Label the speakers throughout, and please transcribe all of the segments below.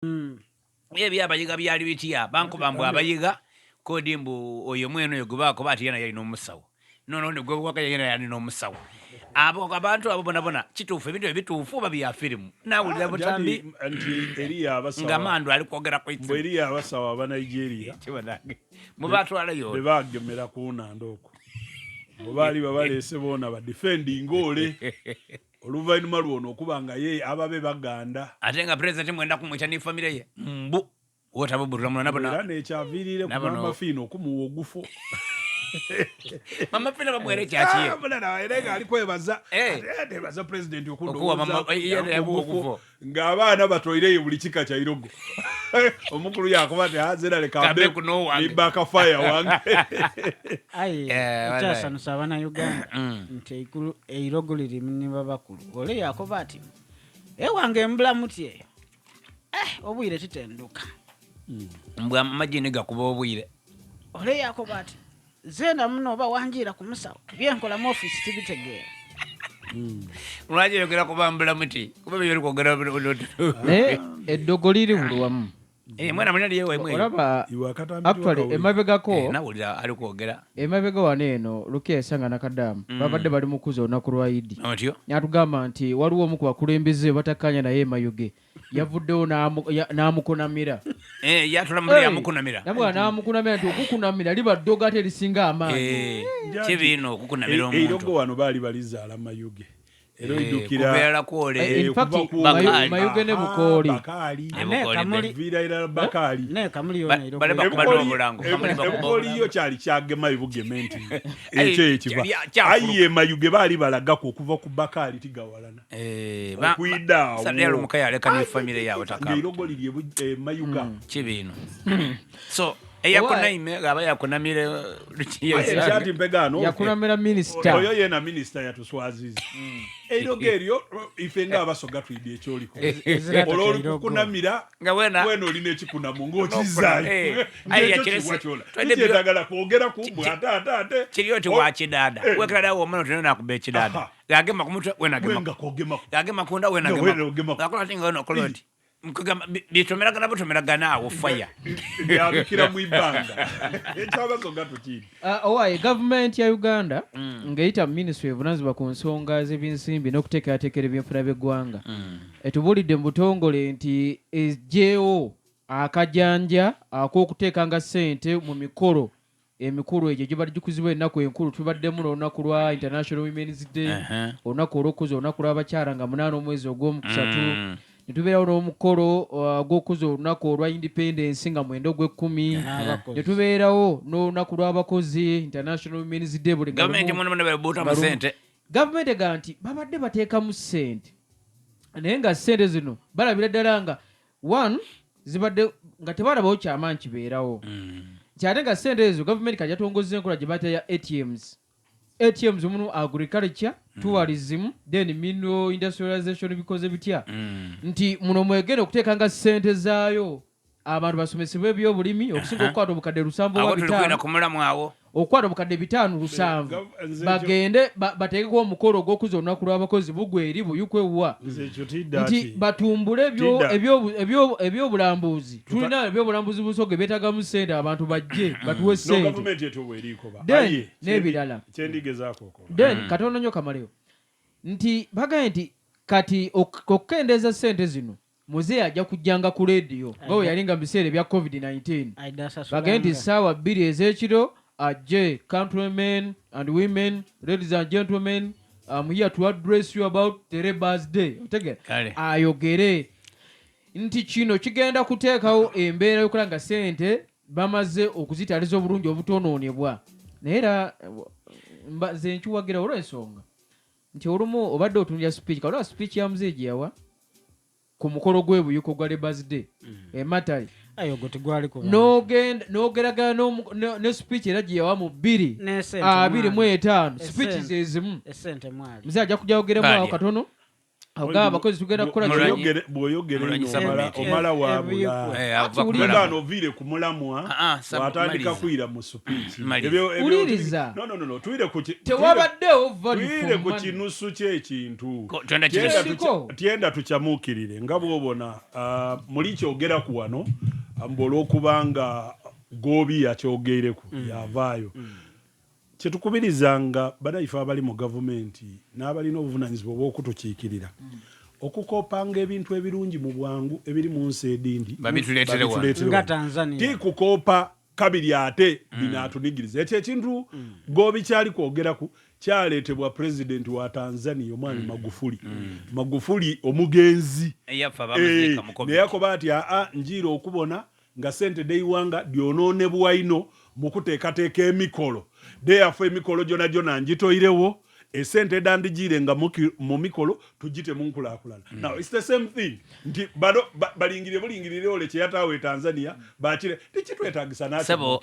Speaker 1: Ebyo abayiga byali bitya bankuba mbu abayiga kodi mbu oyo mweno oyo gubako bati yena yalina omusawo nono ne gwe waka yena yalina omusawo abo abantu abo bona kituufu ebintu ebituufu oba bya firimu nawulira butambi
Speaker 2: anti Elia abasawa
Speaker 1: ngamandu ali kwogera ku
Speaker 2: itsi Elia abasawa aba Nigeria
Speaker 1: kibanage mubatwala yo
Speaker 2: bebagemera kunanda okwo mubali babalese bona ba defending ole oluvainuma lwono okubanga ye ababe baganda
Speaker 1: ate nga president mwenda kumwita ni family ye mbu wotabubulira mwana nabona
Speaker 2: era nekyavirire ku mama fino okumuwa ogufo
Speaker 1: mama fino bamwere kyakiye
Speaker 2: bana naerega alikwebaza atebaza president
Speaker 1: okuwa mama ogufo
Speaker 2: ng'abaana batoireyo buli kika kya irogo omukulu yakuba ati hazera leka ni baka fire wange
Speaker 3: kyasanusa abana Uganda nti eirogo liri ni babakulu ole yakoba ati ewange mbulamu tye obwire titenduka
Speaker 1: mbwa majini gakuba obwire
Speaker 3: ole yakoba ati zena muno oba wanjira ku musawo byenkola mu office tibitegera
Speaker 1: Mwaje kuba mbulamu ti kuba byori kwogera
Speaker 4: eddogo liri bulwamu
Speaker 1: mwana munali yewe mwe
Speaker 4: olaba actually emabegako
Speaker 1: nawulira ali kwogera
Speaker 4: emabega waneeno lukesanga nakadamu babadde bali mukuza olunaku lwa Idi nyatugamba nti waliwo omu ku bakulembeze batakanya naye Mayuge yavuddewo n'amukunamira
Speaker 1: yatula muri amukunamira
Speaker 4: nabwa n'amukunamira nti okukunamira liba ddogo ate lisinga amaanyi
Speaker 1: kibino okukunamira omuntu
Speaker 2: eirogo wano baali balizaala Mayuge ero idukira
Speaker 1: kubera kwole
Speaker 4: in fact Mayuge ne Bukoli
Speaker 2: vira ira Bakali
Speaker 3: ne kamuli yona iro
Speaker 1: bale bakubano obulango
Speaker 2: Bukoli yo kyali kyagema ibugementi ekyo ekiba ayiye Mayuge baali balagako okuva ku Bakali tigawalana
Speaker 1: bakwida sadero mukaya leka ni family yawe takamba
Speaker 2: irogo liriye Mayuga
Speaker 1: kibino so eyakunaime gaba yakunamire
Speaker 2: yati mpegano
Speaker 4: yakunamira minister
Speaker 2: oyo yena minister yatuswaziza eirogerio ifenga abasoga twidye ekyoliko olori kukunamira
Speaker 1: nga wena
Speaker 2: olina ekikuna mungo kizayo
Speaker 1: twende
Speaker 2: dagala kwogera ku ate
Speaker 1: kiriyo ti wakidada wekala wo mano tunena ku bekidada yagema kumutwe wena
Speaker 2: kogema
Speaker 1: yagema kunda wena gema akola tinga no koloti mkugamba bitomeraga nabutomeraga awo fire
Speaker 2: yabikira mu ibanga ekyabasoga tukiri
Speaker 4: owaye government ya Uganda ngeyita ministry evunaanibwa ku nsonga z'ebyensimbi n'okuteekateekera ebyenfuna by'eggwanga etubulidde mu butongole nti ejjeewo akajanja ak'okuteekanga ssente mu mikolo emikulu egyo gibadde gikuzibwa ennaku enkulu tubaddemu n'olunaku lwa International Women's Day olunaku olw'okuza olunaku lw'abakyala nga 8 omwezi ogw'omukusatu netubeerawo n'omukolo gw'okuza olunaku olwa independence nga 9 ogw'ekkumi netubeerawo n'olunaku lw'abakozi International Women's Day buli gavumenti ega nti babadde bateekamu ssente naye nga ssente zino balabira ddala nga one zibadde nga tebalabawo kyamaanyi kibeerawo kyate nga ssente ezo gavumenti kati yatongozza enkola gye batya ATMs muno agriculture tourism then mineral industrialization bikoze bitya nti muno mwegenda okuteekanga ssente zaayo abantu basomesebwa ebyobulimi okusinga okukwata obukadde 7 okwata obukadde 5-7 bagende bateekeko omukolo ogw'okuza olunaku lw'abakozi bugwe eri buyukwewa nti batumbule ebyobulambuzi tulina ebyobulambuzi busoge beetagamu ssente abantu bajje batuwe ssente n'ebirala then katono nnyo kamaleyo nti bagaye nti kati okukendeeza ssente zino muzeeyi ajja kujjanga ku leediyo nga we yali nga mu biseera ebya COVID-19 bagaye nti ssaawa 2 ez'ekiro ajje countrymen and women, ladies and gentlemen, I'm here to address you about the Labour's Day. Otegera ayogere nti kino kigenda kuteekawo embeera y'okola nga ssente bamaze okuzitaliza obulungi obutonoonebwa naye era nze nkiwagira olw'ensonga nti olumu obadde otunulira speech kalwa speech ya muzeeyi gye yawa ku mukolo gw'ebuyuko gwa Labour's Day ematali n'ogeragana ne speech era gye yawa mu 2:25 speech zezimu muzeeyi ajja kujja yogeremu awo katono ogaba abakozi tugenda kukola
Speaker 2: bw'oyogera ino omala wabula tugana ovire ku mulamwa watandika kwira mu supiiki
Speaker 4: uliriza
Speaker 2: tewabaddewo tuyire ku kinusu ky'ekintu tyenda tukyamuukirire nga bw'obona muli kyogera ku wano olw'okubanga gobi yakyogereku yavaayo kyetukubirizanga banaife abali mu gavumenti n'abalina obuvunanyizibwa obw'okutukiikirira okukopanga ebintu ebirungi mu bwangu ebiri mu nsi edindi tikukoopa kabiri ate binatunigiriza ekyo ekintu gobi kyali kwogeraku kyaleetebwa pulezidenti wa Tanzania omwami Magufuli omugenzi naye akoba ati njiira okubona nga sente deiwanga dyonoonebwa ino mu kuteekateeka emikolo deyafe emikolo gyona njitoirewo esente dandigiire nga mu mikolo tugite mu nkulaakulana now it's the same thing nti bulingirire ole kyeyataawo e Tanzania bakire tikitwetagisa
Speaker 1: nasebo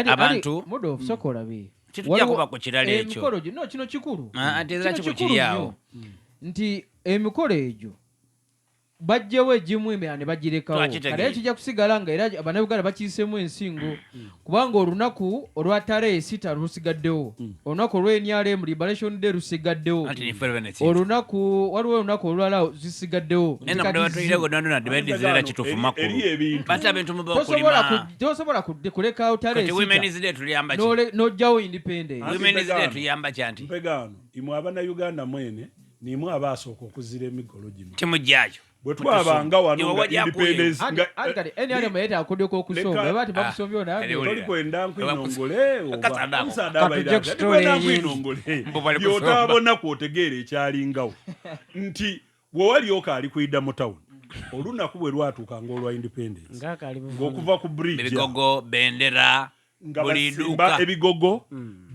Speaker 1: abantu
Speaker 4: mudo sokola bi
Speaker 1: kitujja kuba ku kirala ekyo
Speaker 4: emikolo gino kino kikulu
Speaker 1: atezera kikukiriawo
Speaker 4: nti emikolo egyo bajjewo egimu emera ne bagirekawo kale kijja kusigala nga era Bannayuganda bakiisemu ensingo kubanga olunaku olwa Tarehe 6 lusigaddewo olunaku olw'Enyalem Liberation Day lusigaddewo olunaku waliwo olunaku olulala zisigaddewo tosobola kulekawo Tarehe 6 n'ojjawo independence
Speaker 2: mpegano imwe Abannayuganda mwene nimwe abaasooka okuzira emigolo gino
Speaker 1: timujjayo
Speaker 2: bwe twabanga wano nga independence
Speaker 4: NRM yeta akoddeko okusomba bati bakusombyo naye
Speaker 2: tolikwenda nkwinongole oba omusaada abayira nkwinongole byotabona kwotegeera ekyalingawo nti bwewalioka ali kwidda mu town olunaku bwe lwatuuka ng'olwa independence ng'okuva ku bridge
Speaker 1: ebigogo bendera buli duuka
Speaker 2: ebigogo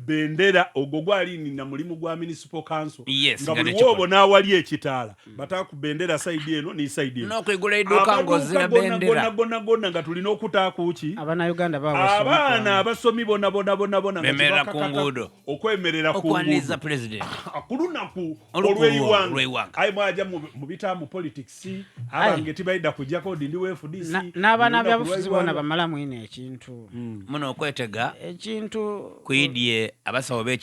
Speaker 2: bendera ogwo gwali na mulimu gwa municipal council
Speaker 1: nga
Speaker 2: buli wobo n'awali ekitaala bataku bendera side eno ni side eno
Speaker 1: n'okwigula edduuka ng'ozira bendera
Speaker 2: gonna nga tulina okutaakuki
Speaker 3: Abannayuganda
Speaker 2: abaana abasomi bona
Speaker 1: bemerera ku nguudo
Speaker 2: okwemerera ku
Speaker 1: okwaniriza president
Speaker 2: ku lunaku olw'eiwanga ayi mwaja mu bitaamu politics abange tibaida kujjako dindi we FDC
Speaker 3: n'abaana byabufuzi bona bamalamu ino ekintu
Speaker 1: muno okwetega
Speaker 3: ekintu
Speaker 1: kwidye abasawo b'ekino